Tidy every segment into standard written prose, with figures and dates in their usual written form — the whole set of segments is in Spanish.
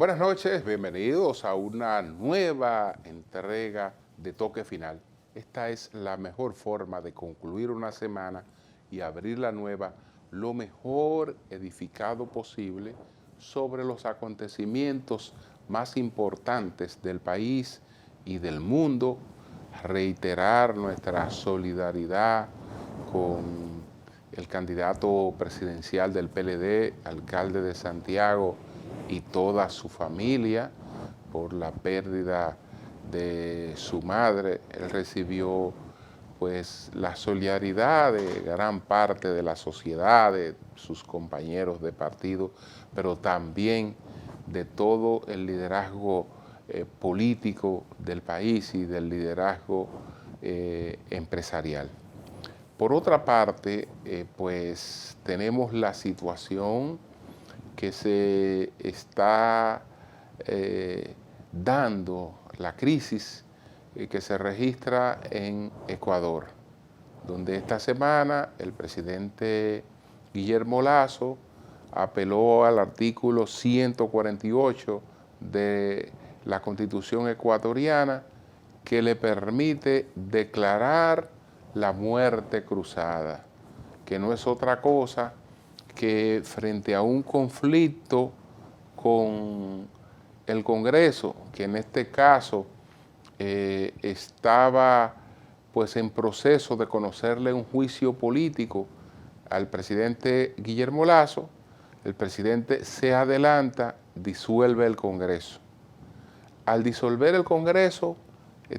Buenas noches, bienvenidos a una nueva entrega de Toque Final. Esta es la mejor forma de concluir una semana y abrir la nueva lo mejor edificado posible sobre los acontecimientos más importantes del país y del mundo. Reiterar nuestra solidaridad con el candidato presidencial del PLD, alcalde de Santiago, y toda su familia por la pérdida de su madre. Él recibió pues la solidaridad de gran parte de la sociedad, de sus compañeros de partido, pero también de todo el liderazgo político del país y del liderazgo empresarial. Por otra parte, pues tenemos la situación que se está dando, la crisis que se registra en Ecuador, donde esta semana el presidente Guillermo Lasso apeló al artículo 148 de la Constitución ecuatoriana que le permite declarar la muerte cruzada, que no es otra cosa que frente a un conflicto con el Congreso, que en este caso estaba pues en proceso de conocerle un juicio político al presidente Guillermo Lasso, el presidente se adelanta, disuelve el Congreso. Al disolver el Congreso,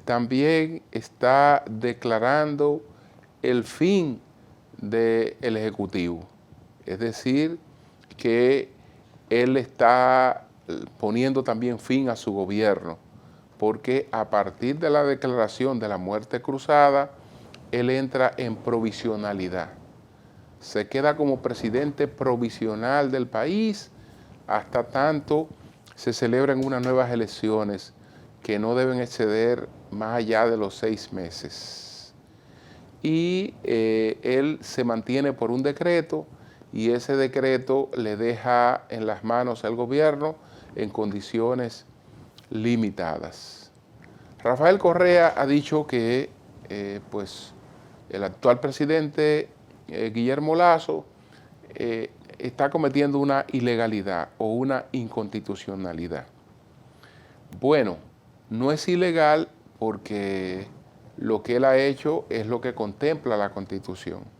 también está declarando el fin del Ejecutivo. Es decir, que él está poniendo también fin a su gobierno, porque a partir de la declaración de la muerte cruzada, él entra en provisionalidad. Se queda como presidente provisional del país hasta tanto se celebren unas nuevas elecciones que no deben exceder más allá de los 6 meses. Y él se mantiene por un decreto, y ese decreto le deja en las manos al gobierno en condiciones limitadas. Rafael Correa ha dicho que pues el actual presidente Guillermo Lasso está cometiendo una ilegalidad o una inconstitucionalidad. Bueno, no es ilegal porque lo que él ha hecho es lo que contempla la Constitución.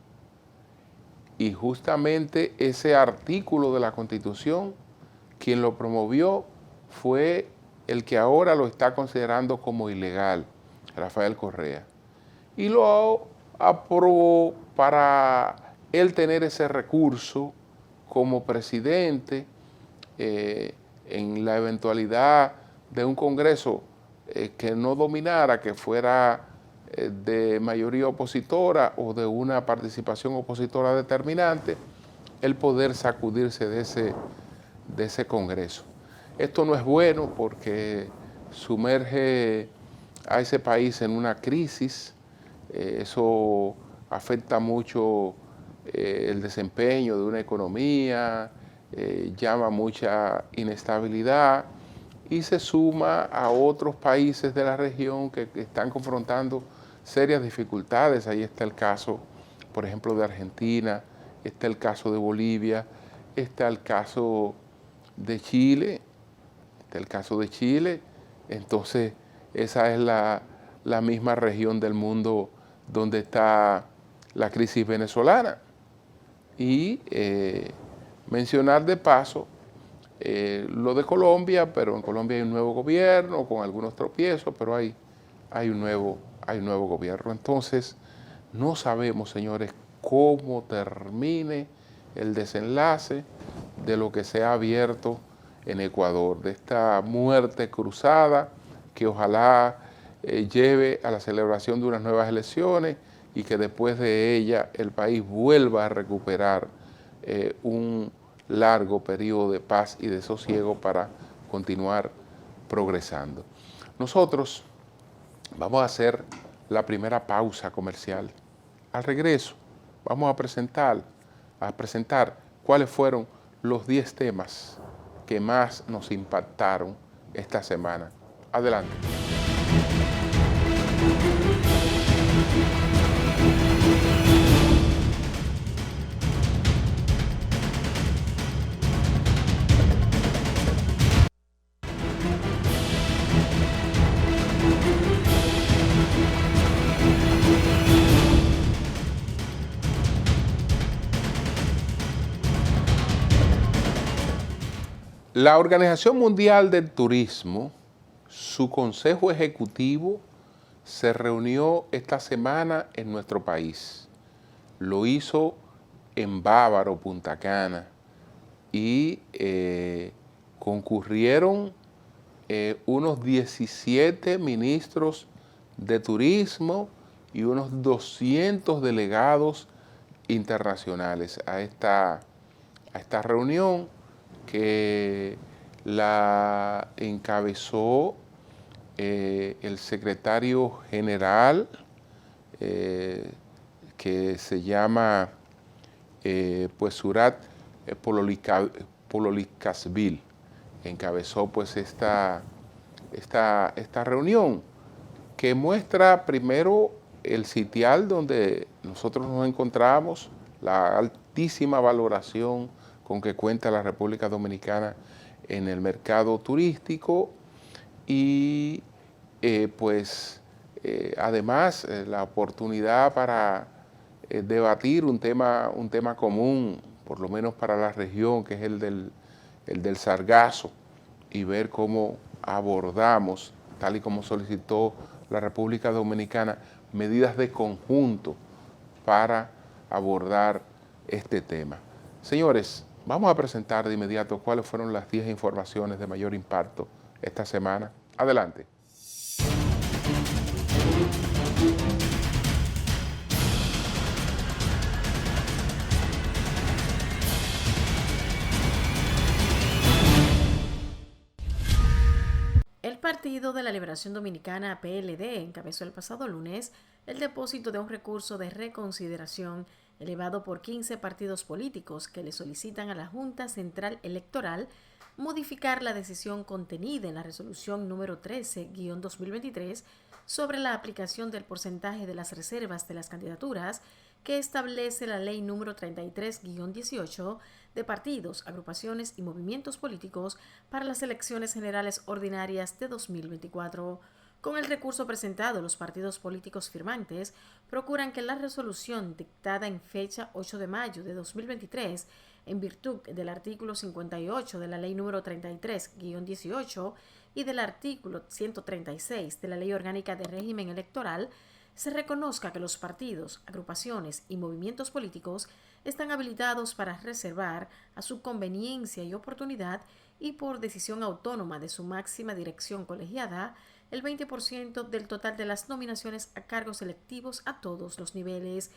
Y justamente ese artículo de la Constitución, quien lo promovió fue el que ahora lo está considerando como ilegal, Rafael Correa. Y lo aprobó para él tener ese recurso como presidente en la eventualidad de un Congreso que no dominara, que fuera de mayoría opositora o de una participación opositora determinante, el poder sacudirse de ese Congreso. Esto no es bueno porque sumerge a ese país en una crisis, eso afecta mucho el desempeño de una economía, llama mucha inestabilidad y se suma a otros países de la región que están confrontando serias dificultades. Ahí está el caso, por ejemplo, de Argentina, está el caso de Bolivia, está el caso de Chile, entonces esa es la misma región del mundo donde está la crisis venezolana. Y mencionar de paso lo de Colombia, pero en Colombia hay un nuevo gobierno con algunos tropiezos, pero hay un nuevo gobierno. Entonces, no sabemos, señores, cómo termine el desenlace de lo que se ha abierto en Ecuador, de esta muerte cruzada que ojalá lleve a la celebración de unas nuevas elecciones y que después de ella el país vuelva a recuperar un largo periodo de paz y de sosiego para continuar progresando. Nosotros vamos a hacer la primera pausa comercial. Al regreso vamos a presentar cuáles fueron los 10 temas que más nos impactaron esta semana. Adelante. La Organización Mundial del Turismo, su Consejo Ejecutivo, se reunió esta semana en nuestro país. Lo hizo en Bávaro, Punta Cana, y concurrieron unos 17 ministros de turismo y unos 200 delegados internacionales a esta reunión, que la encabezó el secretario general, que se llama pues Surat Pololikashvili. Encabezó pues esta reunión, que muestra primero el sitial donde nosotros nos encontramos, la altísima valoración con que cuenta la República Dominicana en el mercado turístico, y además la oportunidad para debatir un tema común, por lo menos para la región, que es el del sargazo, y ver cómo abordamos, tal y como solicitó la República Dominicana, medidas de conjunto para abordar este tema. Señores, vamos a presentar de inmediato cuáles fueron las 10 informaciones de mayor impacto esta semana. Adelante. El Partido de la Liberación Dominicana, PLD, encabezó el pasado lunes el depósito de un recurso de reconsideración elevado por 15 partidos políticos que le solicitan a la Junta Central Electoral modificar la decisión contenida en la resolución número 13-2023 sobre la aplicación del porcentaje de las reservas de las candidaturas que establece la ley número 33-18 de partidos, agrupaciones y movimientos políticos para las elecciones generales ordinarias de 2024. Con el recurso presentado, los partidos políticos firmantes procuran que la resolución dictada en fecha 8 de mayo de 2023, en virtud del artículo 58 de la ley número 33-18 y del artículo 136 de la Ley Orgánica de Régimen Electoral, se reconozca que los partidos, agrupaciones y movimientos políticos están habilitados para reservar a su conveniencia y oportunidad y por decisión autónoma de su máxima dirección colegiada el 20% del total de las nominaciones a cargos electivos a todos los niveles.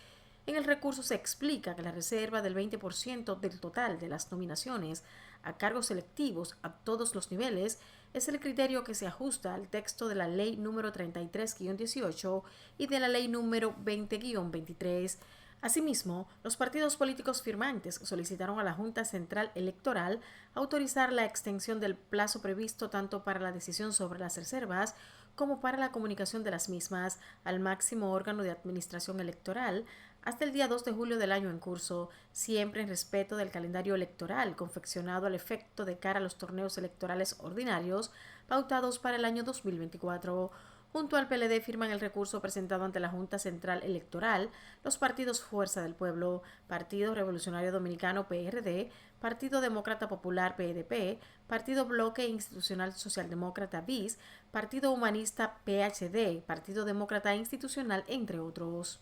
En el recurso se explica que la reserva del 20% del total de las nominaciones a cargos electivos a todos los niveles es el criterio que se ajusta al texto de la ley número 33-18 y de la ley número 20-23. Asimismo, los partidos políticos firmantes solicitaron a la Junta Central Electoral autorizar la extensión del plazo previsto tanto para la decisión sobre las reservas como para la comunicación de las mismas al máximo órgano de administración electoral hasta el día 2 de julio del año en curso, siempre en respeto del calendario electoral confeccionado al efecto de cara a los torneos electorales ordinarios pautados para el año 2024. Junto al PLD firman el recurso presentado ante la Junta Central Electoral los partidos Fuerza del Pueblo, Partido Revolucionario Dominicano PRD, Partido Demócrata Popular PDP, Partido Bloque Institucional Socialdemócrata BIS, Partido Humanista PHD, Partido Demócrata Institucional, entre otros.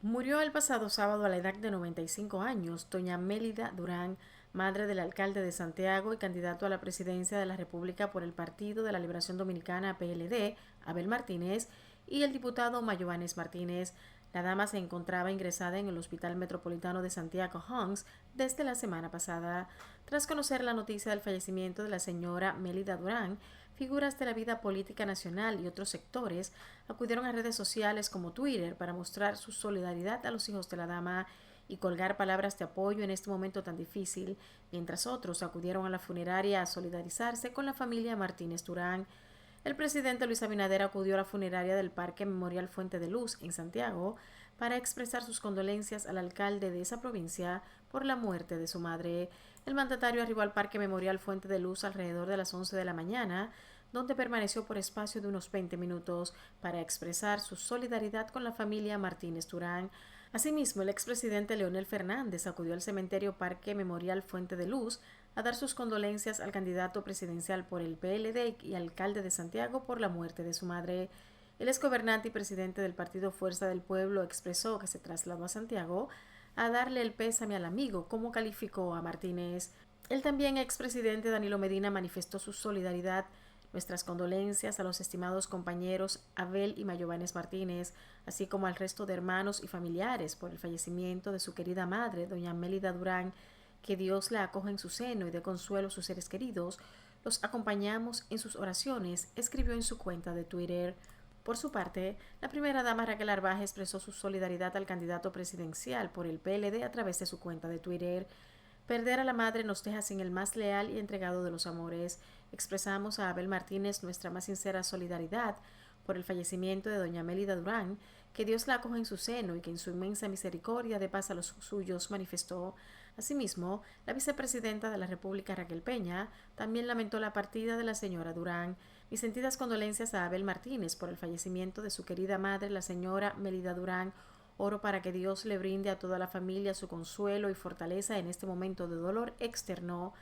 Murió el pasado sábado a la edad de 95 años doña Mélida Durán, madre del alcalde de Santiago y candidato a la presidencia de la República por el Partido de la Liberación Dominicana PLD, Abel Martínez, y el diputado Mayobanes Martínez. La dama se encontraba ingresada en el Hospital Metropolitano de Santiago Hunks desde la semana pasada. Tras conocer la noticia del fallecimiento de la señora Mélida Durán, figuras de la vida política nacional y otros sectores acudieron a redes sociales como Twitter para mostrar su solidaridad a los hijos de la dama y colgar palabras de apoyo en este momento tan difícil, mientras otros acudieron a la funeraria a solidarizarse con la familia Martínez Durán. El presidente Luis Abinader acudió a la funeraria del Parque Memorial Fuente de Luz en Santiago para expresar sus condolencias al alcalde de esa provincia por la muerte de su madre. El mandatario arribó al Parque Memorial Fuente de Luz alrededor de las 11 de la mañana, donde permaneció por espacio de unos 20 minutos para expresar su solidaridad con la familia Martínez Durán. Asimismo, el expresidente Leonel Fernández acudió al cementerio Parque Memorial Fuente de Luz a dar sus condolencias al candidato presidencial por el PLD y alcalde de Santiago por la muerte de su madre. El exgobernante y presidente del partido Fuerza del Pueblo expresó que se trasladó a Santiago a darle el pésame al amigo, como calificó a Martínez. El también expresidente Danilo Medina manifestó su solidaridad. Nuestras condolencias a los estimados compañeros Abel y Mayovanes Martínez, así como al resto de hermanos y familiares por el fallecimiento de su querida madre, doña Mélida Durán. Que Dios la acoja en su seno y dé consuelo a sus seres queridos. Los acompañamos en sus oraciones, escribió en su cuenta de Twitter. Por su parte, la primera dama Raquel Arbaje expresó su solidaridad al candidato presidencial por el PLD a través de su cuenta de Twitter. Perder a la madre nos deja sin el más leal y entregado de los amores. Expresamos a Abel Martínez nuestra más sincera solidaridad por el fallecimiento de doña Mélida Durán. Que Dios la acoja en su seno y que en su inmensa misericordia dé paz a los suyos, manifestó. Asimismo, la vicepresidenta de la República, Raquel Peña, también lamentó la partida de la señora Durán. Mis sentidas condolencias a Abel Martínez por el fallecimiento de su querida madre, la señora Mélida Durán. Oro para que Dios le brinde a toda la familia su consuelo y fortaleza en este momento de dolor externo.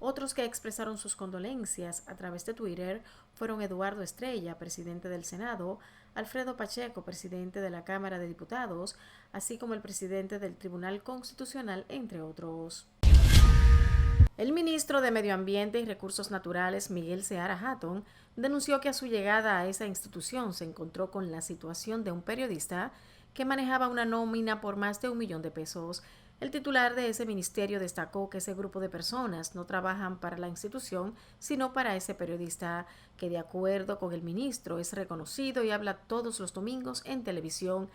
Otros que expresaron sus condolencias a través de Twitter fueron Eduardo Estrella, presidente del Senado, Alfredo Pacheco, presidente de la Cámara de Diputados, así como el presidente del Tribunal Constitucional, entre otros. El ministro de Medio Ambiente y Recursos Naturales, Miguel Seara Hatton, denunció que a su llegada a esa institución se encontró con la situación de un periodista que manejaba una nómina por más de $1 millón. El titular de ese ministerio destacó que ese grupo de personas no trabajan para la institución, sino para ese periodista, que de acuerdo con el ministro es reconocido y habla todos los domingos en televisión.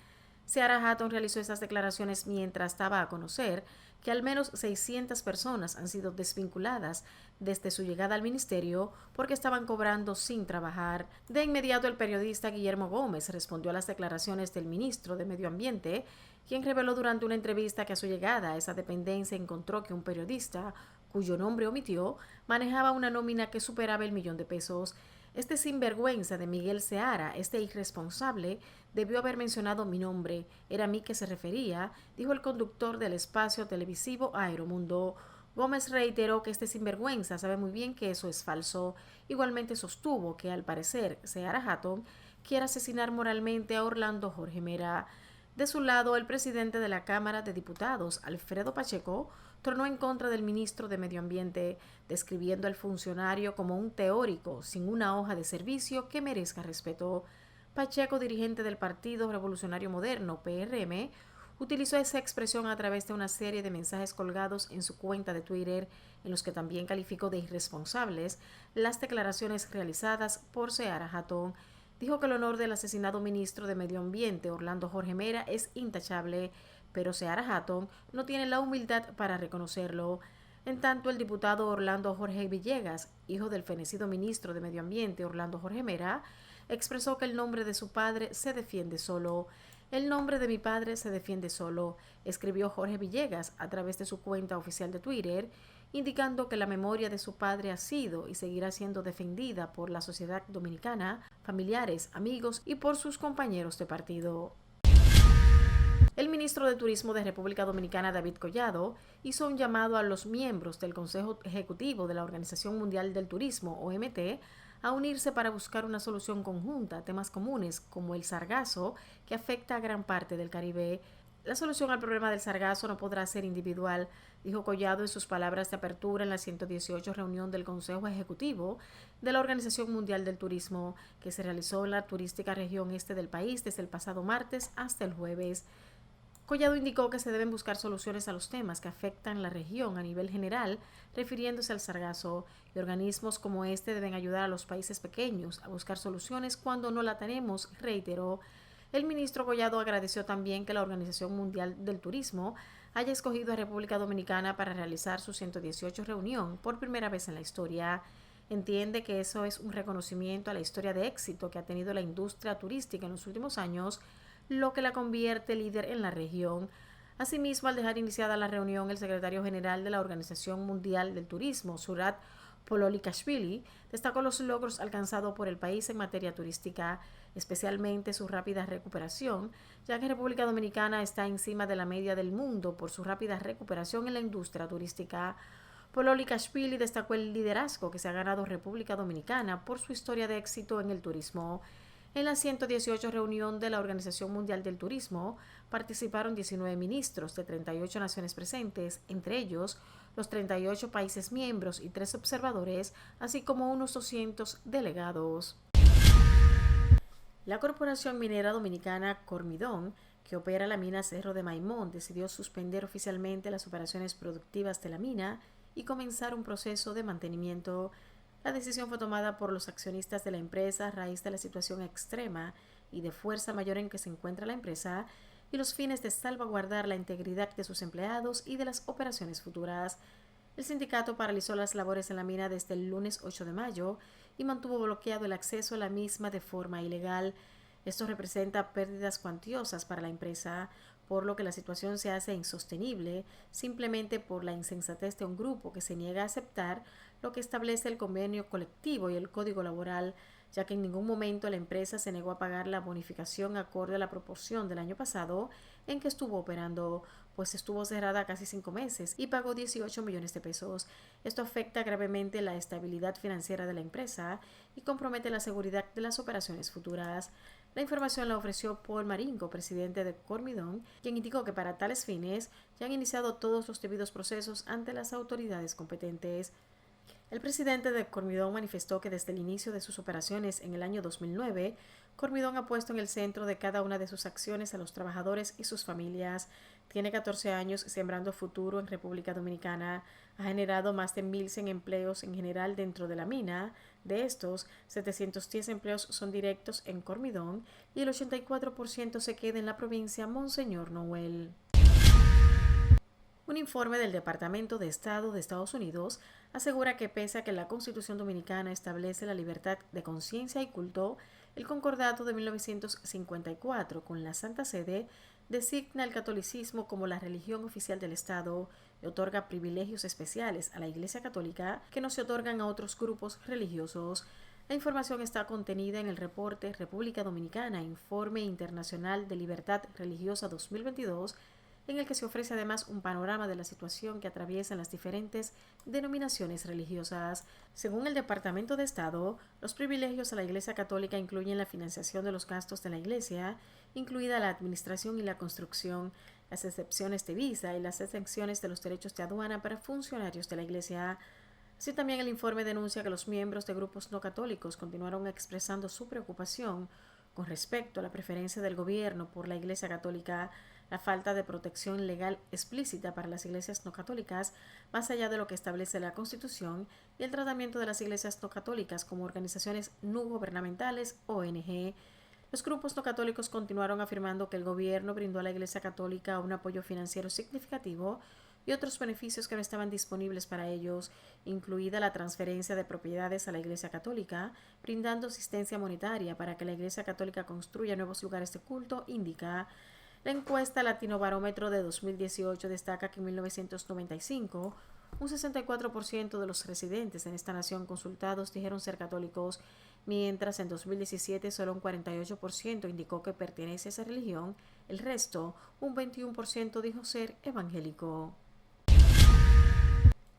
Seara Hatton realizó esas declaraciones mientras daba a conocer que al menos 600 personas han sido desvinculadas desde su llegada al ministerio porque estaban cobrando sin trabajar. De inmediato, el periodista Guillermo Gómez respondió a las declaraciones del ministro de Medio Ambiente, quien reveló durante una entrevista que a su llegada a esa dependencia encontró que un periodista, cuyo nombre omitió, manejaba una nómina que superaba $1 millón. Este sinvergüenza de Miguel Seara, este irresponsable, debió haber mencionado mi nombre. Era a mí que se refería, dijo el conductor del espacio televisivo Aeromundo. Gómez reiteró que este sinvergüenza sabe muy bien que eso es falso. Igualmente sostuvo que, al parecer, Seara Hatton quiere asesinar moralmente a Orlando Jorge Mera. De su lado, el presidente de la Cámara de Diputados, Alfredo Pacheco, tronó en contra del ministro de Medio Ambiente, describiendo al funcionario como un teórico sin una hoja de servicio que merezca respeto. Pacheco, dirigente del Partido Revolucionario Moderno, PRM, utilizó esa expresión a través de una serie de mensajes colgados en su cuenta de Twitter, en los que también calificó de irresponsables las declaraciones realizadas por Seara Hatton. Dijo que el honor del asesinado ministro de Medio Ambiente, Orlando Jorge Mera, es intachable, pero Seara Hatton no tiene la humildad para reconocerlo. En tanto, el diputado Orlando Jorge Villegas, hijo del fenecido ministro de Medio Ambiente, Orlando Jorge Mera, expresó que el nombre de su padre se defiende solo. El nombre de mi padre se defiende solo, escribió Jorge Villegas a través de su cuenta oficial de Twitter, indicando que la memoria de su padre ha sido y seguirá siendo defendida por la sociedad dominicana, familiares, amigos y por sus compañeros de partido. El ministro de Turismo de República Dominicana, David Collado, hizo un llamado a los miembros del Consejo Ejecutivo de la Organización Mundial del Turismo, OMT, a unirse para buscar una solución conjunta a temas comunes como el sargazo, que afecta a gran parte del Caribe. La solución al problema del sargazo no podrá ser individual, dijo Collado en sus palabras de apertura en la 118 reunión del Consejo Ejecutivo de la Organización Mundial del Turismo, que se realizó en la turística región este del país desde el pasado martes hasta el jueves. Collado indicó que se deben buscar soluciones a los temas que afectan la región a nivel general, refiriéndose al sargazo, y organismos como este deben ayudar a los países pequeños a buscar soluciones cuando no la tenemos, reiteró. El ministro Collado agradeció también que la Organización Mundial del Turismo haya escogido a República Dominicana para realizar su 118 reunión por primera vez en la historia. Entiende que eso es un reconocimiento a la historia de éxito que ha tenido la industria turística en los últimos años, lo que la convierte líder en la región. Asimismo, al dejar iniciada la reunión, el secretario general de la Organización Mundial del Turismo, Surat Pololikashvili, destacó los logros alcanzados por el país en materia turística, especialmente su rápida recuperación, ya que República Dominicana está encima de la media del mundo por su rápida recuperación en la industria turística. Pololikashvili destacó el liderazgo que se ha ganado República Dominicana por su historia de éxito en el turismo. En la 118 reunión de la Organización Mundial del Turismo participaron 19 ministros de 38 naciones presentes, entre ellos los 38 países miembros y 3 observadores, así como unos 200 delegados. La Corporación Minera Dominicana Cormidón, que opera la mina Cerro de Maimón, decidió suspender oficialmente las operaciones productivas de la mina y comenzar un proceso de mantenimiento. La decisión fue tomada por los accionistas de la empresa a raíz de la situación extrema y de fuerza mayor en que se encuentra la empresa y los fines de salvaguardar la integridad de sus empleados y de las operaciones futuras. El sindicato paralizó las labores en la mina desde el lunes 8 de mayo y mantuvo bloqueado el acceso a la misma de forma ilegal. Esto representa pérdidas cuantiosas para la empresa, por lo que la situación se hace insostenible simplemente por la insensatez de un grupo que se niega a aceptar lo que establece el convenio colectivo y el código laboral, ya que en ningún momento la empresa se negó a pagar la bonificación acorde a la proporción del año pasado en que estuvo operando, pues estuvo cerrada casi 5 meses y pagó 18 millones de pesos. Esto afecta gravemente la estabilidad financiera de la empresa y compromete la seguridad de las operaciones futuras. La información la ofreció Paul Maringo, presidente de Cormidón, quien indicó que para tales fines ya han iniciado todos los debidos procesos ante las autoridades competentes. El presidente de Cormidón manifestó que desde el inicio de sus operaciones en el año 2009, Cormidón ha puesto en el centro de cada una de sus acciones a los trabajadores y sus familias. Tiene 14 años sembrando futuro en República Dominicana. Ha generado más de 1.100 empleos en general dentro de la mina. De estos, 710 empleos son directos en Cormidón y el 84% se queda en la provincia Monseñor Noel. Un informe del Departamento de Estado de Estados Unidos asegura que pese a que la Constitución Dominicana establece la libertad de conciencia y culto, el Concordato de 1954 con la Santa Sede designa el catolicismo como la religión oficial del Estado y otorga privilegios especiales a la Iglesia Católica que no se otorgan a otros grupos religiosos. La información está contenida en el reporte República Dominicana, Informe Internacional de Libertad Religiosa 2022, en el que se ofrece además un panorama de la situación que atraviesan las diferentes denominaciones religiosas. Según el Departamento de Estado, los privilegios a la Iglesia Católica incluyen la financiación de los gastos de la Iglesia, incluida la administración y la construcción, las excepciones de visa y las exenciones de los derechos de aduana para funcionarios de la Iglesia. Así también el informe denuncia que los miembros de grupos no católicos continuaron expresando su preocupación con respecto a la preferencia del gobierno por la Iglesia Católica, la falta de protección legal explícita para las iglesias no católicas, más allá de lo que establece la Constitución, y el tratamiento de las iglesias no católicas como organizaciones no gubernamentales, ONG. Los grupos no católicos continuaron afirmando que el gobierno brindó a la Iglesia Católica un apoyo financiero significativo y otros beneficios que no estaban disponibles para ellos, incluida la transferencia de propiedades a la Iglesia Católica, brindando asistencia monetaria para que la Iglesia Católica construya nuevos lugares de culto, indica. La encuesta Latino Barómetro de 2018 destaca que en 1995 un 64% de los residentes en esta nación consultados dijeron ser católicos, mientras en 2017 solo un 48% indicó que pertenece a esa religión, el resto, un 21%, dijo ser evangélico.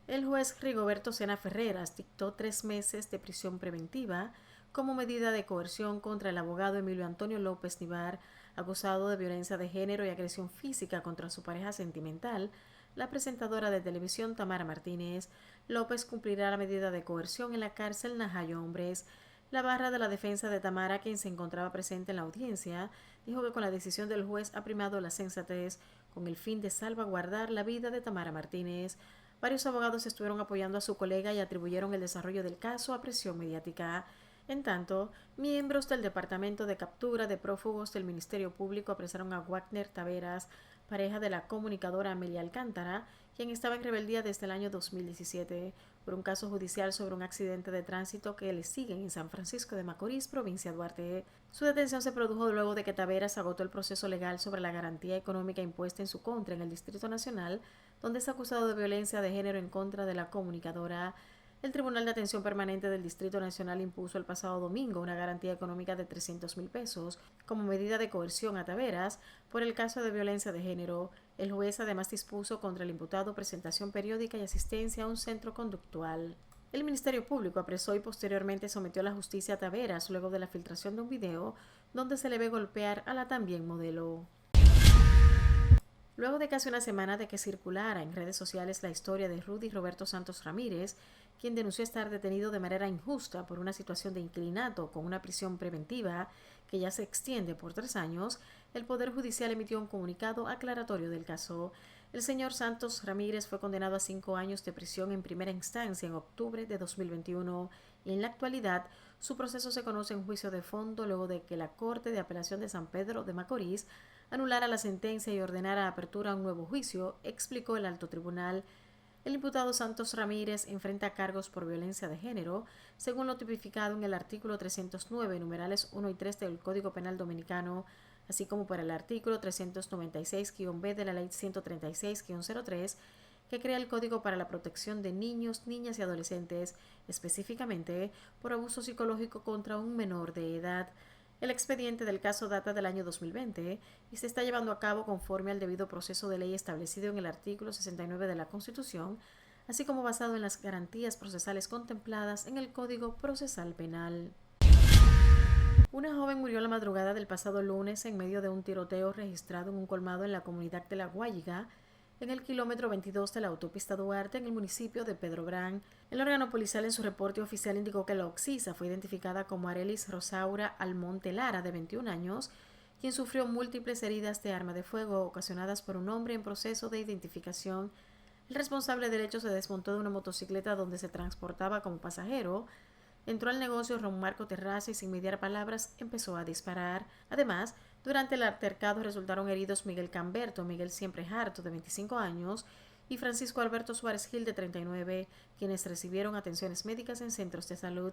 El juez Rigoberto Sena Ferreras dictó 3 meses de prisión preventiva como medida de coerción contra el abogado Emilio Antonio López Nivar, acusado de violencia de género y agresión física contra su pareja sentimental, la presentadora de televisión Tamara Martínez. López cumplirá la medida de coerción en la cárcel Najayo Hombres. La barra de la defensa de Tamara, quien se encontraba presente en la audiencia, dijo que con la decisión del juez ha primado la sensatez con el fin de salvaguardar la vida de Tamara Martínez. Varios abogados estuvieron apoyando a su colega y atribuyeron el desarrollo del caso a presión mediática. En tanto, miembros del Departamento de Captura de Prófugos del Ministerio Público apresaron a Wagner Taveras, pareja de la comunicadora Amelia Alcántara, quien estaba en rebeldía desde el año 2017, por un caso judicial sobre un accidente de tránsito que le siguen en San Francisco de Macorís, provincia de Duarte. Su detención se produjo luego de que Taveras agotó el proceso legal sobre la garantía económica impuesta en su contra en el Distrito Nacional, donde es acusado de violencia de género en contra de la comunicadora. El Tribunal de Atención Permanente del Distrito Nacional impuso el pasado domingo una garantía económica de 300,000 pesos como medida de coerción a Taveras por el caso de violencia de género. El juez además dispuso contra el imputado presentación periódica y asistencia a un centro conductual. El Ministerio Público apresó y posteriormente sometió a la justicia a Taveras luego de la filtración de un video donde se le ve golpear a la también modelo. Luego de casi una semana de que circulara en redes sociales la historia de Rudy Roberto Santos Ramírez, quien denunció estar detenido de manera injusta por una situación de inclinato con una prisión preventiva que ya se extiende por 3 años, el Poder Judicial emitió un comunicado aclaratorio del caso. El señor Santos Ramírez fue condenado a 5 años de prisión en primera instancia en octubre de 2021 y en la actualidad su proceso se conoce en juicio de fondo luego de que la Corte de Apelación de San Pedro de Macorís anulara la sentencia y ordenara apertura a un nuevo juicio, explicó el alto tribunal. El imputado Santos Ramírez enfrenta cargos por violencia de género, según lo tipificado en el artículo 309, numerales 1 y 3 del Código Penal Dominicano, así como por el artículo 396-B de la Ley 136-03, que crea el Código para la Protección de Niños, Niñas y Adolescentes, específicamente por abuso psicológico contra un menor de edad. El expediente del caso data del año 2020 y se está llevando a cabo conforme al debido proceso de ley establecido en el artículo 69 de la Constitución, así como basado en las garantías procesales contempladas en el Código Procesal Penal. Una joven murió la madrugada del pasado lunes en medio de un tiroteo registrado en un colmado en la comunidad de La Guayiga, en el kilómetro 22 de la autopista Duarte, en el municipio de Pedro Brán. El órgano policial en su reporte oficial indicó que la occisa fue identificada como Arelis Rosaura Almonte Lara, de 21 años, quien sufrió múltiples heridas de arma de fuego ocasionadas por un hombre en proceso de identificación. El responsable del hecho se desmontó de una motocicleta donde se transportaba como pasajero, entró al negocio Ron Marco Terraza y sin mediar palabras empezó a disparar. Además, durante el altercado resultaron heridos Miguel Camberto, Miguel Siempre Harto, de 25 años, y Francisco Alberto Suárez Gil, de 39, quienes recibieron atenciones médicas en centros de salud.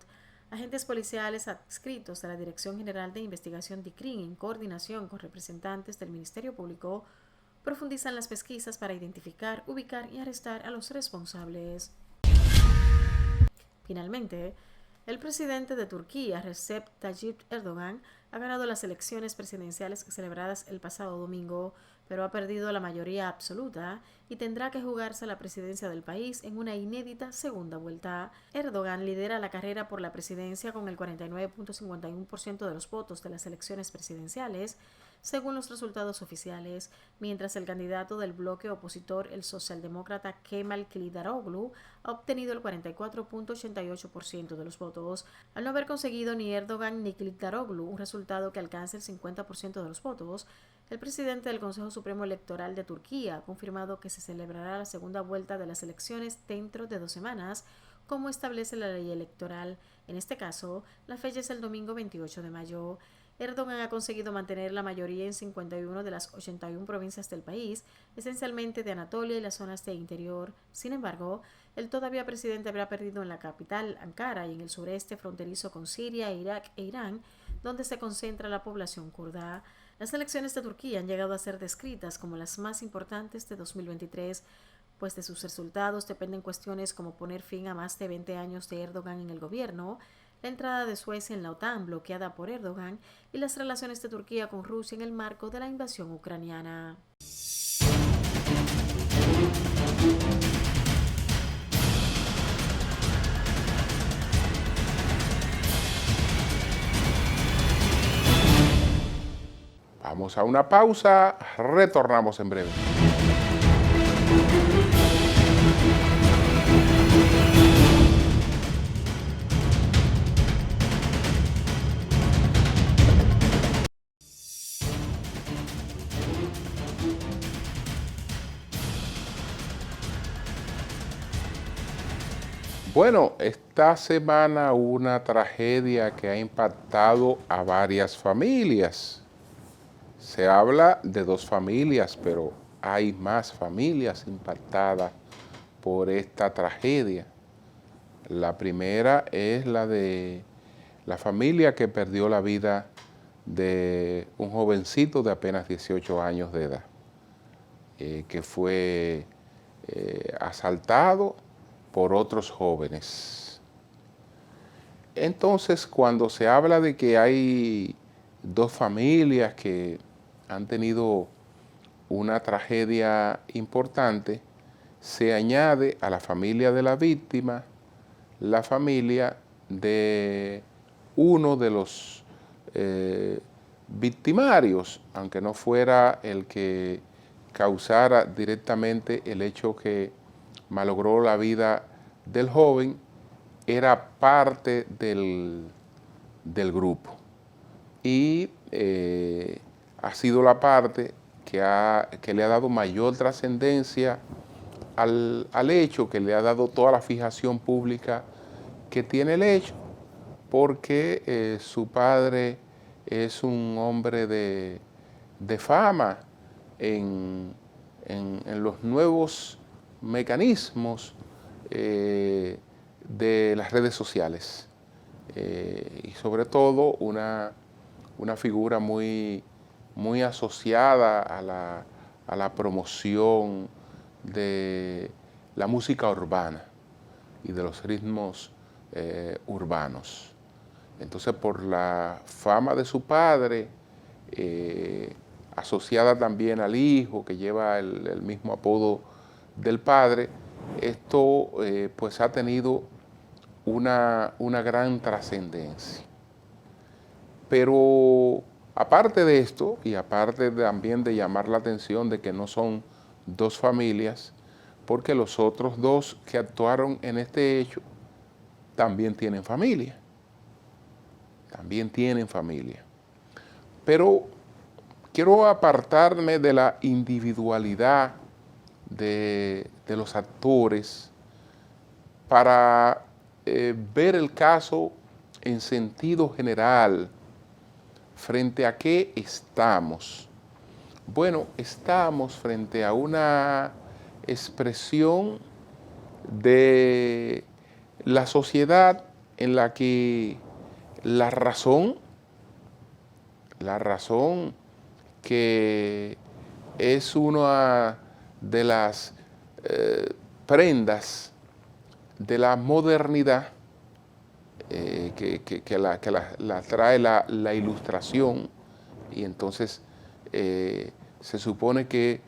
Agentes policiales adscritos a la Dirección General de Investigación DICRIN, en coordinación con representantes del Ministerio Público, profundizan las pesquisas para identificar, ubicar y arrestar a los responsables. Finalmente, el presidente de Turquía, Recep Tayyip Erdogan, ha ganado las elecciones presidenciales celebradas el pasado domingo, pero ha perdido la mayoría absoluta y tendrá que jugarse la presidencia del país en una inédita segunda vuelta. Erdogan lidera la carrera por la presidencia con el 49.51% de los votos de las elecciones presidenciales, según los resultados oficiales, mientras el candidato del bloque opositor, el socialdemócrata Kemal Kılıçdaroğlu, ha obtenido el 44.88% de los votos. Al no haber conseguido ni Erdogan ni Kılıçdaroğlu un resultado que alcance el 50% de los votos, el presidente del Consejo Supremo Electoral de Turquía ha confirmado que se celebrará la segunda vuelta de las elecciones dentro de 2 semanas, como establece la ley electoral. En este caso, la fecha es el domingo 28 de mayo. Erdogan ha conseguido mantener la mayoría en 51 de las 81 provincias del país, esencialmente de Anatolia y las zonas de interior. Sin embargo, el todavía presidente habrá perdido en la capital, Ankara, y en el sureste fronterizo con Siria, Irak e Irán, donde se concentra la población kurda. Las elecciones de Turquía han llegado a ser descritas como las más importantes de 2023, pues de sus resultados dependen cuestiones como poner fin a más de 20 años de Erdogan en el gobierno, la entrada de Suecia en la OTAN bloqueada por Erdogan y las relaciones de Turquía con Rusia en el marco de la invasión ucraniana. Vamos a una pausa, retornamos en breve. Bueno, esta semana hubo una tragedia que ha impactado a varias familias. Se habla de 2 familias, pero hay más familias impactadas por esta tragedia. La primera es la de la familia que perdió la vida de un jovencito de apenas 18 años de edad, que fue asaltado por otros jóvenes. Entonces, cuando se habla de que hay 2 familias que han tenido una tragedia importante, se añade a la familia de la víctima la familia de uno de los victimarios, aunque no fuera el que causara directamente el hecho que malogró la vida del joven, era parte del grupo. Y ha sido la parte que le ha dado mayor trascendencia al hecho, que le ha dado toda la fijación pública que tiene el hecho, porque su padre es un hombre de fama en los nuevos mecanismos de las redes sociales, y sobre todo una figura muy asociada a la promoción de la música urbana y de los ritmos urbanos. Entonces, por la fama de su padre, asociada también al hijo que lleva el mismo apodo del padre, esto pues ha tenido una gran trascendencia. Pero aparte de esto, y aparte también de llamar la atención de que no son 2 familias, porque los otros 2 que actuaron en este hecho también tienen familia. También tienen familia. Pero quiero apartarme de la individualidad de los actores para ver el caso en sentido general. ¿Frente a qué estamos? Bueno, estamos frente a una expresión de la sociedad en la que la razón que es una de las prendas de la modernidad, que la trae la ilustración, y entonces se supone que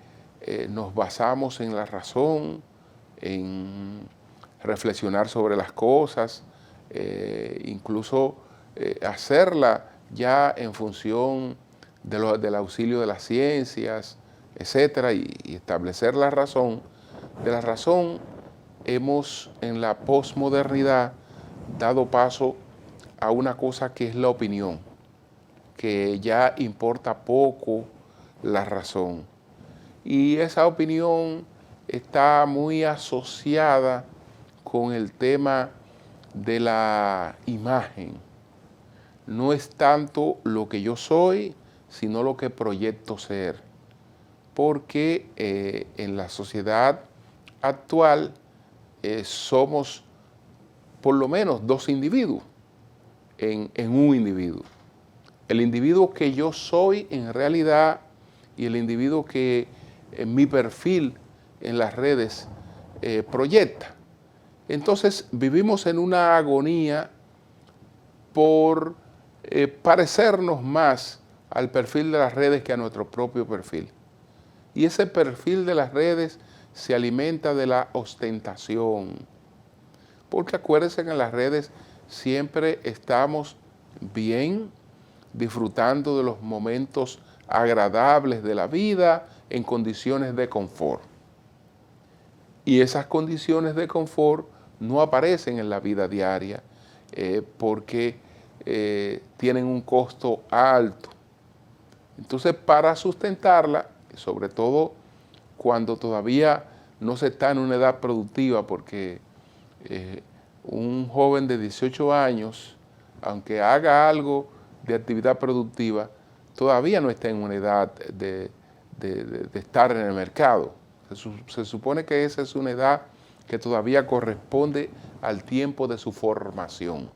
nos basamos en la razón, en reflexionar sobre las cosas, incluso hacerla ya en función del auxilio de las ciencias, etcétera, y establecer la razón. De la razón hemos en la posmodernidad dado paso a una cosa que es la opinión, que ya importa poco la razón. Y esa opinión está muy asociada con el tema de la imagen. No es tanto lo que yo soy, sino lo que proyecto ser. Porque en la sociedad actual somos por lo menos 2 individuos en un individuo. El individuo que yo soy en realidad y el individuo que mi perfil en las redes proyecta. Entonces vivimos en una agonía por parecernos más al perfil de las redes que a nuestro propio perfil. Y ese perfil de las redes se alimenta de la ostentación. Porque acuérdense que en las redes siempre estamos bien, disfrutando de los momentos agradables de la vida en condiciones de confort. Y esas condiciones de confort no aparecen en la vida diaria porque tienen un costo alto. Entonces, para sustentarla, sobre todo cuando todavía no se está en una edad productiva, porque un joven de 18 años, aunque haga algo de actividad productiva, todavía no está en una edad de estar en el mercado. Se supone que esa es una edad que todavía corresponde al tiempo de su formación.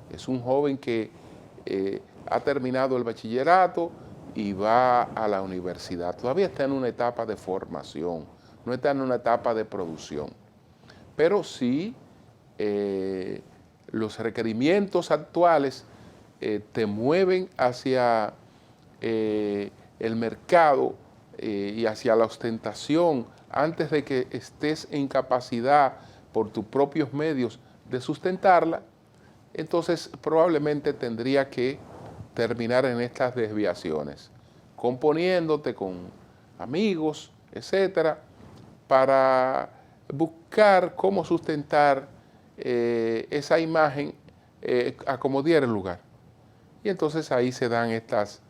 Es un joven que ha terminado el bachillerato y va a la universidad. Todavía está en una etapa de formación, no está en una etapa de producción. Pero sí, los requerimientos actuales te mueven hacia el mercado y hacia la ostentación antes de que estés en capacidad por tus propios medios de sustentarla. Entonces probablemente tendría que terminar en estas desviaciones, componiéndote con amigos, etcétera, para buscar cómo sustentar esa imagen a como diera el lugar. Y entonces ahí se dan estas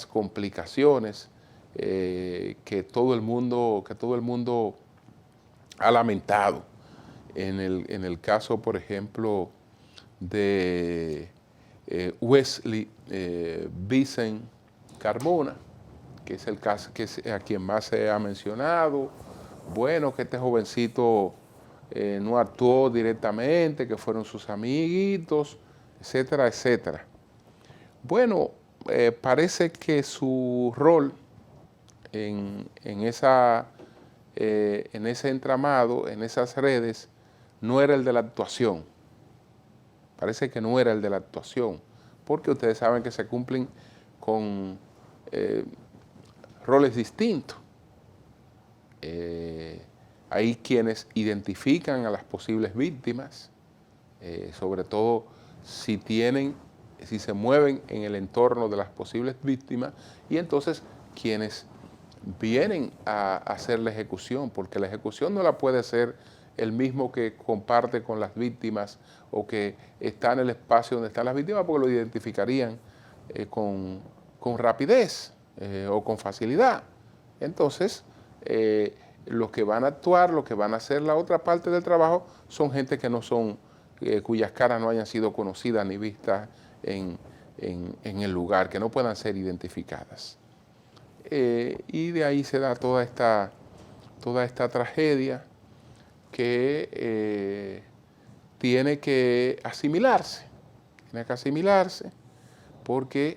complicaciones que todo el mundo ha lamentado. En el caso, por ejemplo, de Wesley Vicen Carmona, que es el caso que es a quien más se ha mencionado. Bueno, que este jovencito no actuó directamente, que fueron sus amiguitos, etcétera, etcétera. Bueno, parece que su rol en ese entramado, en esas redes, no era el de la actuación. Parece que no era el de la actuación, porque ustedes saben que se cumplen con roles distintos. Hay quienes identifican a las posibles víctimas, sobre todo si se mueven en el entorno de las posibles víctimas, y entonces quienes vienen a hacer la ejecución, porque la ejecución no la puede hacer el mismo que comparte con las víctimas o que está en el espacio donde están las víctimas, porque lo identificarían con rapidez o con facilidad. Entonces, los que van a actuar, los que van a hacer la otra parte del trabajo, son gente que no son, cuyas caras no hayan sido conocidas ni vistas en el lugar, que no puedan ser identificadas. Y de ahí se da toda esta tragedia que tiene que asimilarse, porque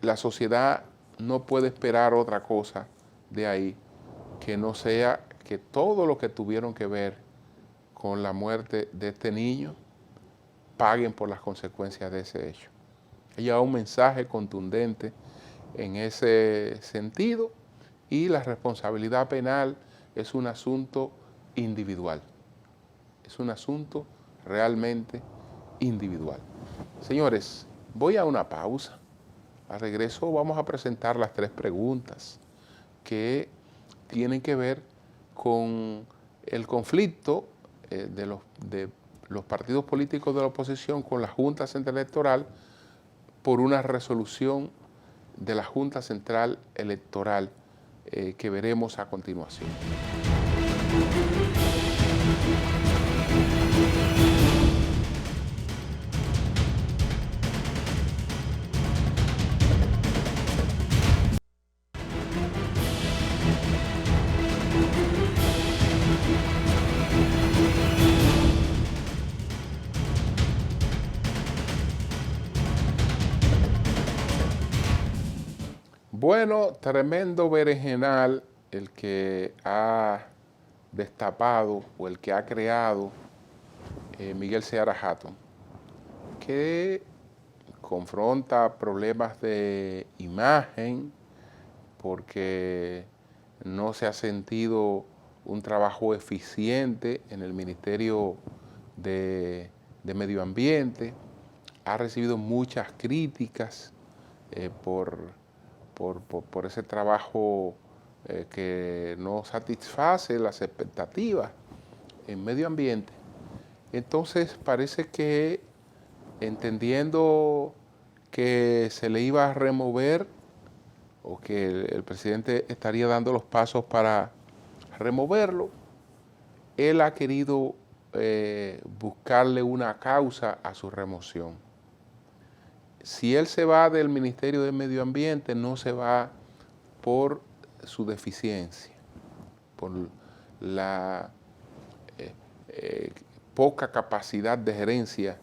la sociedad no puede esperar otra cosa de ahí que no sea que todo lo que tuvieron que ver con la muerte de este niño paguen por las consecuencias de ese hecho. Hay un mensaje contundente en ese sentido, y la responsabilidad penal es un asunto individual. Es un asunto realmente individual. Señores, voy a una pausa. Al regreso vamos a presentar las 3 preguntas que tienen que ver con el conflicto de los partidos políticos de la oposición con la Junta Central Electoral por una resolución de la Junta Central Electoral que veremos a continuación. Bueno, tremendo berenjenal el que ha destapado o el que ha creado Miguel Seara Hatton, que confronta problemas de imagen porque no se ha sentido un trabajo eficiente en el Ministerio de Medio Ambiente, ha recibido muchas críticas por ese trabajo que no satisface las expectativas en medio ambiente. Entonces parece que, entendiendo que se le iba a remover o que el presidente estaría dando los pasos para removerlo, él ha querido buscarle una causa a su remoción. Si él se va del Ministerio de Medio Ambiente, no se va por su deficiencia, por la poca capacidad de gerencia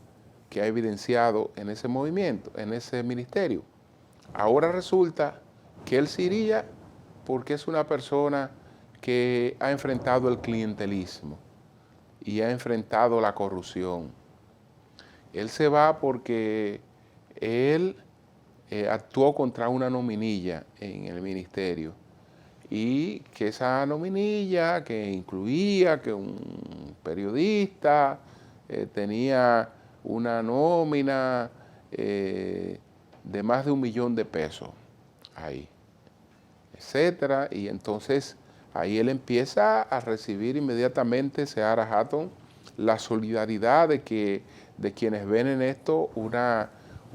que ha evidenciado en ese movimiento, en ese ministerio. Ahora resulta que él se iría porque es una persona que ha enfrentado el clientelismo y ha enfrentado la corrupción. Él se va porque él actuó contra una nominilla en el ministerio y que esa nominilla que incluía que un periodista tenía una nómina de más de $1 millón ahí, etcétera, y entonces ahí él empieza a recibir inmediatamente, Seara Hatton, la solidaridad de quienes ven en esto una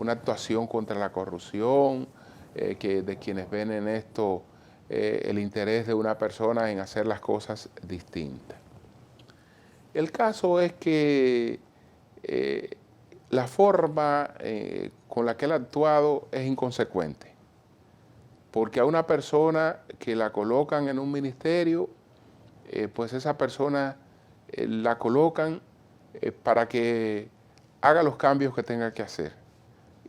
actuación contra la corrupción, de quienes ven en esto el interés de una persona en hacer las cosas distintas. El caso es que la forma con la que él ha actuado es inconsecuente, porque a una persona que la colocan en un ministerio, pues esa persona la colocan para que haga los cambios que tenga que hacer.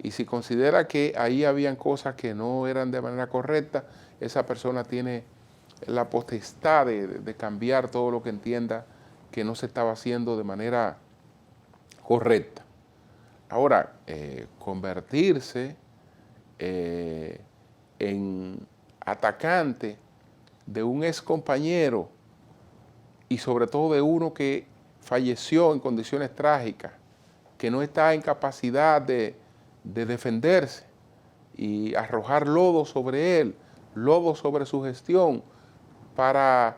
Y si considera que ahí habían cosas que no eran de manera correcta, esa persona tiene la potestad de cambiar todo lo que entienda que no se estaba haciendo de manera correcta. Ahora, convertirse en atacante de un ex compañero y sobre todo de uno que falleció en condiciones trágicas, que no está en capacidad de defenderse y arrojar lodo sobre él, lodo sobre su gestión, para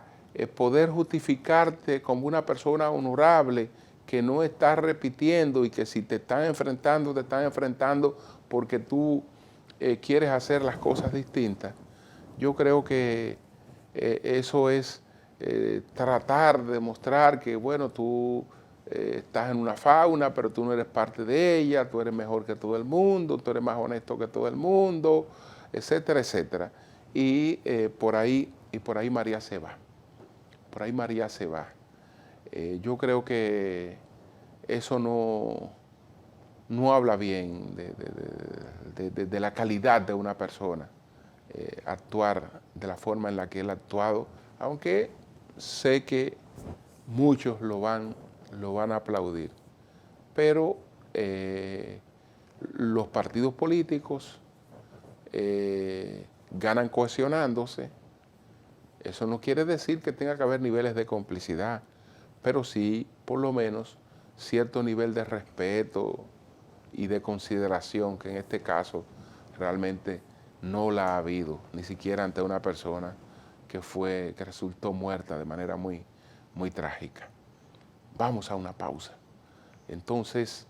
poder justificarte como una persona honorable que no está repitiendo y que si te están enfrentando porque tú quieres hacer las cosas distintas. Yo creo que eso es tratar de demostrar que, bueno, tú estás en una fauna, pero tú no eres parte de ella, tú eres mejor que todo el mundo, tú eres más honesto que todo el mundo, etcétera, etcétera. Y por ahí María se va. Por ahí María se va. Yo creo que eso no habla bien de la calidad de una persona, actuar de la forma en la que él ha actuado, aunque sé que muchos lo van a aplaudir. Pero los partidos políticos ganan cohesionándose. Eso no quiere decir que tenga que haber niveles de complicidad, pero sí, por lo menos, cierto nivel de respeto y de consideración, que en este caso realmente no la ha habido, ni siquiera ante una persona que resultó muerta de manera muy, muy trágica. Vamos a una pausa. Entonces,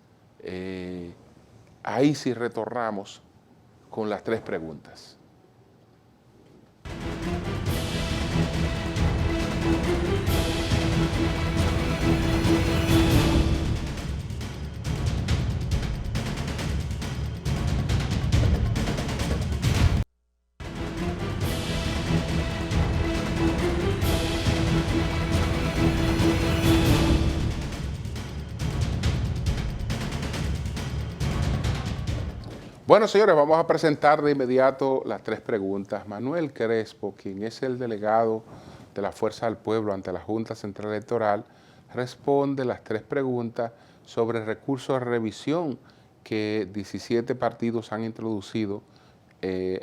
ahí sí retornamos con las 3 preguntas. Bueno, señores, vamos a presentar de inmediato las 3 preguntas. Manuel Crespo, quien es el delegado de la Fuerza del Pueblo ante la Junta Central Electoral, responde las 3 preguntas sobre el recurso de revisión que 17 partidos han introducido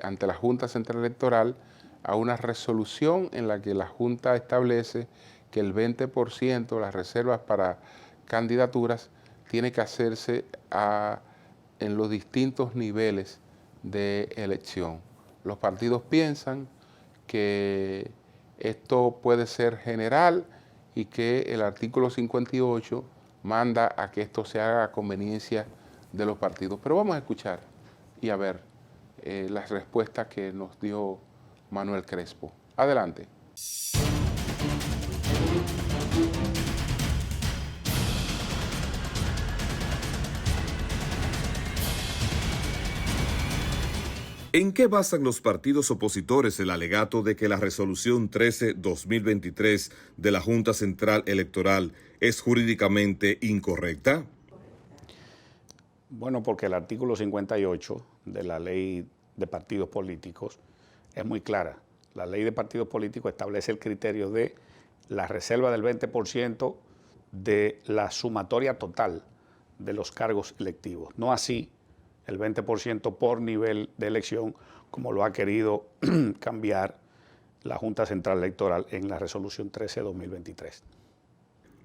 ante la Junta Central Electoral a una resolución en la que la Junta establece que el 20% de las reservas para candidaturas tiene que hacerse en los distintos niveles de elección. Los partidos piensan que esto puede ser general y que el artículo 58 manda a que esto se haga a conveniencia de los partidos. Pero vamos a escuchar y a ver las respuestas que nos dio Manuel Crespo. Adelante. ¿En qué basan los partidos opositores el alegato de que la resolución 13-2023 de la Junta Central Electoral es jurídicamente incorrecta? Bueno, porque el artículo 58 de la Ley de Partidos Políticos es muy clara. La Ley de Partidos Políticos establece el criterio de la reserva del 20% de la sumatoria total de los cargos electivos. No así el 20% por nivel de elección, como lo ha querido cambiar la Junta Central Electoral en la resolución 13-2023.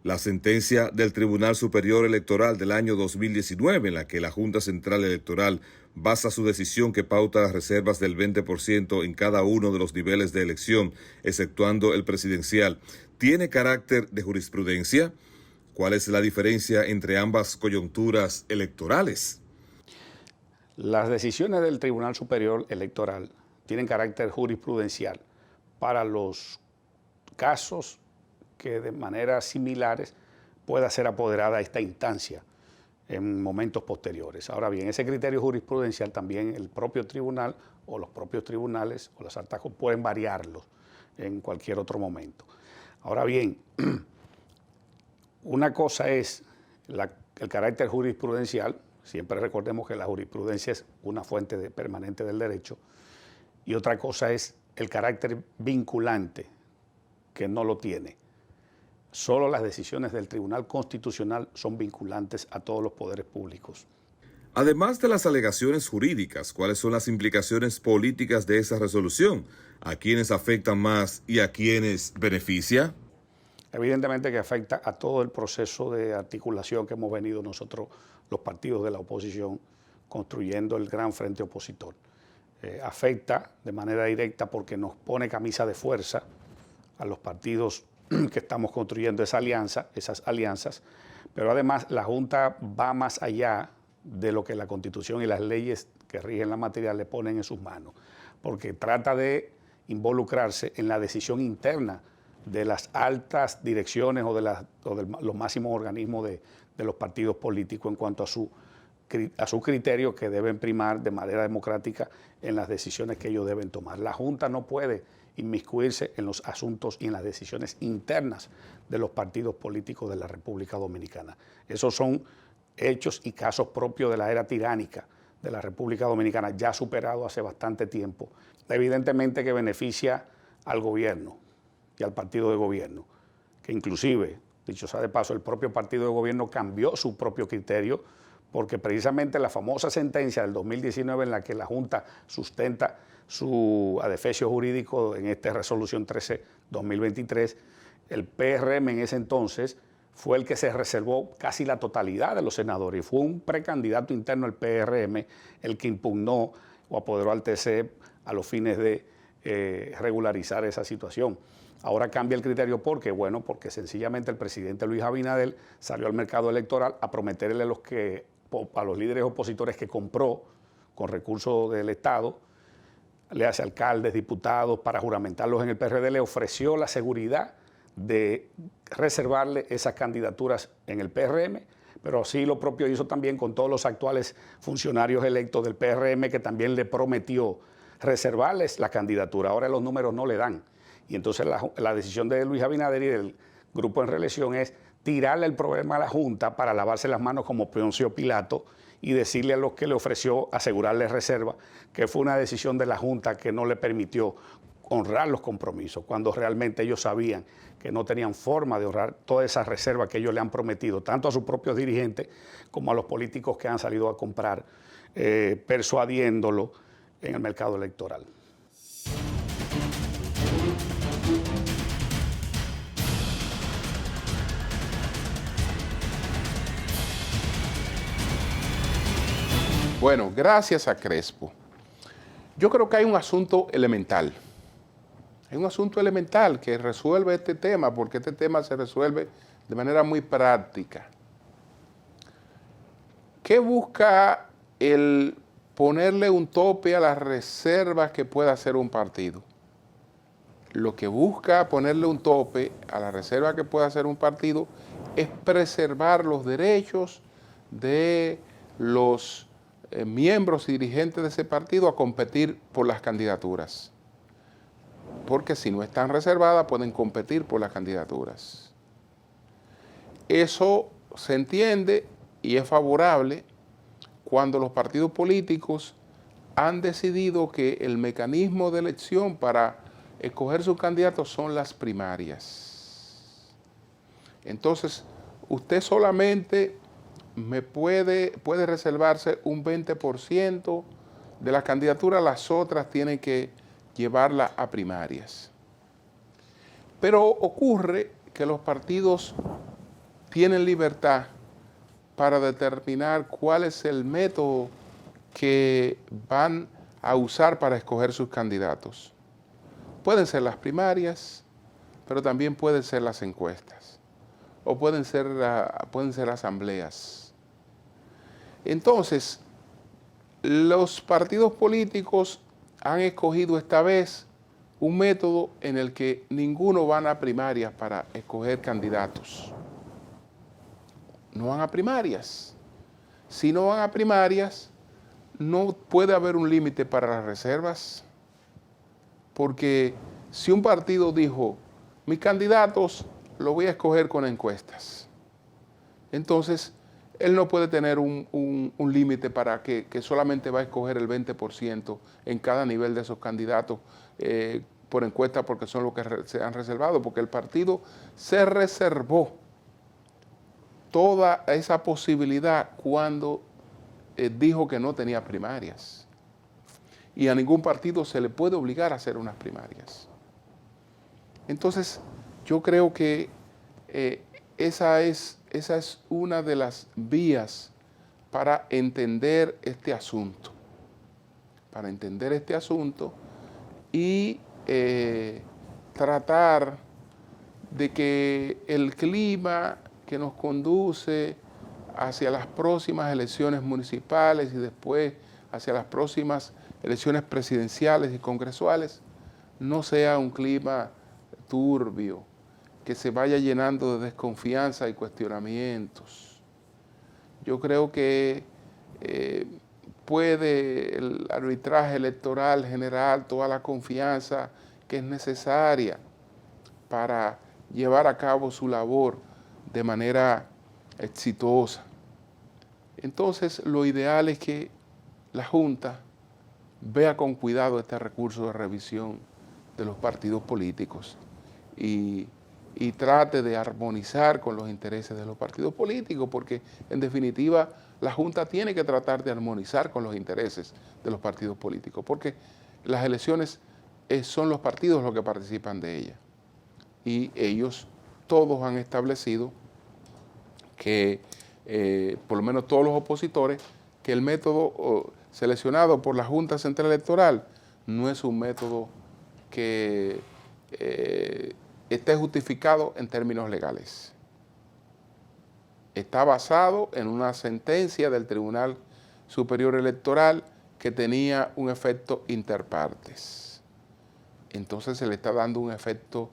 La sentencia del Tribunal Superior Electoral del año 2019, en la que la Junta Central Electoral basa su decisión que pauta las reservas del 20% en cada uno de los niveles de elección, exceptuando el presidencial, ¿tiene carácter de jurisprudencia? ¿Cuál es la diferencia entre ambas coyunturas electorales? Las decisiones del Tribunal Superior Electoral tienen carácter jurisprudencial para los casos que de maneras similares pueda ser apoderada esta instancia en momentos posteriores. Ahora bien, ese criterio jurisprudencial también el propio tribunal o los propios tribunales o los artajos pueden variarlos en cualquier otro momento. Ahora bien, una cosa es el carácter jurisprudencial, siempre recordemos que la jurisprudencia es una fuente permanente del derecho, y otra cosa es el carácter vinculante, que no lo tiene. Solo las decisiones del Tribunal Constitucional son vinculantes a todos los poderes públicos. Además de las alegaciones jurídicas, ¿cuáles son las implicaciones políticas de esa resolución? ¿A quiénes afectan más y a quiénes beneficia? Evidentemente que afecta a todo el proceso de articulación que hemos venido nosotros, los partidos de la oposición, construyendo el gran frente opositor. Afecta de manera directa porque nos pone camisa de fuerza a los partidos que estamos construyendo esas alianzas, pero además la Junta va más allá de lo que la Constitución y las leyes que rigen la materia le ponen en sus manos, porque trata de involucrarse en la decisión interna de las altas direcciones o de los máximos organismos de los partidos políticos en cuanto a su criterio que deben primar de manera democrática en las decisiones que ellos deben tomar. La Junta no puede inmiscuirse en los asuntos y en las decisiones internas de los partidos políticos de la República Dominicana. Esos son hechos y casos propios de la era tiránica de la República Dominicana, ya superado hace bastante tiempo. Evidentemente que beneficia al gobierno y al partido de gobierno, que inclusive, dicho sea de paso, el propio partido de gobierno cambió su propio criterio, porque precisamente la famosa sentencia del 2019 en la que la Junta sustenta su adefesio jurídico en esta resolución 13-2023, el PRM en ese entonces fue el que se reservó casi la totalidad de los senadores y fue un precandidato interno del PRM el que impugnó o apoderó al TC a los fines de regularizar esa situación. Ahora cambia el criterio porque, bueno, porque sencillamente el presidente Luis Abinader salió al mercado electoral a prometerle a los líderes opositores que compró con recursos del Estado, le hace alcaldes, diputados, para juramentarlos en el PRD, le ofreció la seguridad de reservarle esas candidaturas en el PRM, pero así lo propio hizo también con todos los actuales funcionarios electos del PRM, que también le prometió reservarles la candidatura. Ahora los números no le dan. Y entonces la decisión de Luis Abinader y del grupo en reelección es tirarle el problema a la Junta para lavarse las manos como Poncio Pilato y decirle a los que le ofreció asegurarle reserva, que fue una decisión de la Junta que no le permitió honrar los compromisos, cuando realmente ellos sabían que no tenían forma de honrar todas esas reservas que ellos le han prometido, tanto a sus propios dirigentes como a los políticos que han salido a comprar, persuadiéndolo en el mercado electoral. Bueno, gracias a Crespo. Yo creo que hay un asunto elemental. Hay un asunto elemental que resuelve este tema, porque este tema se resuelve de manera muy práctica. ¿Qué busca el ponerle un tope a las reservas que pueda hacer un partido? Lo que busca ponerle un tope a la reserva que pueda hacer un partido es preservar los derechos de los miembros y dirigentes de ese partido a competir por las candidaturas. Porque si no están reservadas, pueden competir por las candidaturas. Eso se entiende y es favorable cuando los partidos políticos han decidido que el mecanismo de elección para escoger sus candidatos son las primarias. Entonces, usted solamente puede reservarse un 20% de la candidatura, las otras tienen que llevarla a primarias. Pero ocurre que los partidos tienen libertad para determinar cuál es el método que van a usar para escoger sus candidatos. Pueden ser las primarias, pero también pueden ser las encuestas, o pueden ser asambleas. Entonces, los partidos políticos han escogido esta vez un método en el que ninguno van a primarias para escoger candidatos. No van a primarias. Si no van a primarias, no puede haber un límite para las reservas, porque si un partido dijo, mis candidatos los voy a escoger con encuestas, entonces él no puede tener un límite para que solamente va a escoger el 20% en cada nivel de esos candidatos por encuesta, porque son los que se han reservado, porque el partido se reservó toda esa posibilidad cuando dijo que no tenía primarias. Y a ningún partido se le puede obligar a hacer unas primarias. Entonces, yo creo que esa es una de las vías para entender este asunto. Para entender este asunto y tratar de que el clima que nos conduce hacia las próximas elecciones municipales y después hacia las próximas elecciones presidenciales y congresuales no sea un clima turbio, que se vaya llenando de desconfianza y cuestionamientos. Yo creo que puede el arbitraje electoral generar toda la confianza que es necesaria para llevar a cabo su labor de manera exitosa. Entonces, lo ideal es que la Junta vea con cuidado este recurso de revisión de los partidos políticos y trate de armonizar con los intereses de los partidos políticos, porque en definitiva la Junta tiene que tratar de armonizar con los intereses de los partidos políticos, porque las elecciones son los partidos los que participan de ellas. Y ellos todos han establecido que, por lo menos todos los opositores, que el método seleccionado por la Junta Central Electoral no es un método que esté justificado en términos legales. Está basado en una sentencia del Tribunal Superior Electoral que tenía un efecto interpartes. Entonces se le está dando un efecto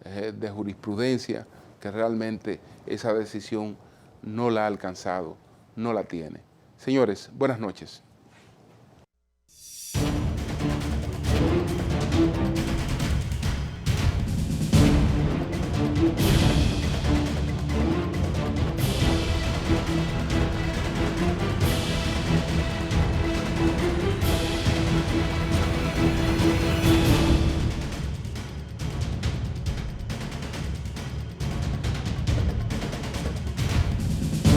de jurisprudencia que realmente esa decisión no la ha alcanzado, no la tiene. Señores, buenas noches.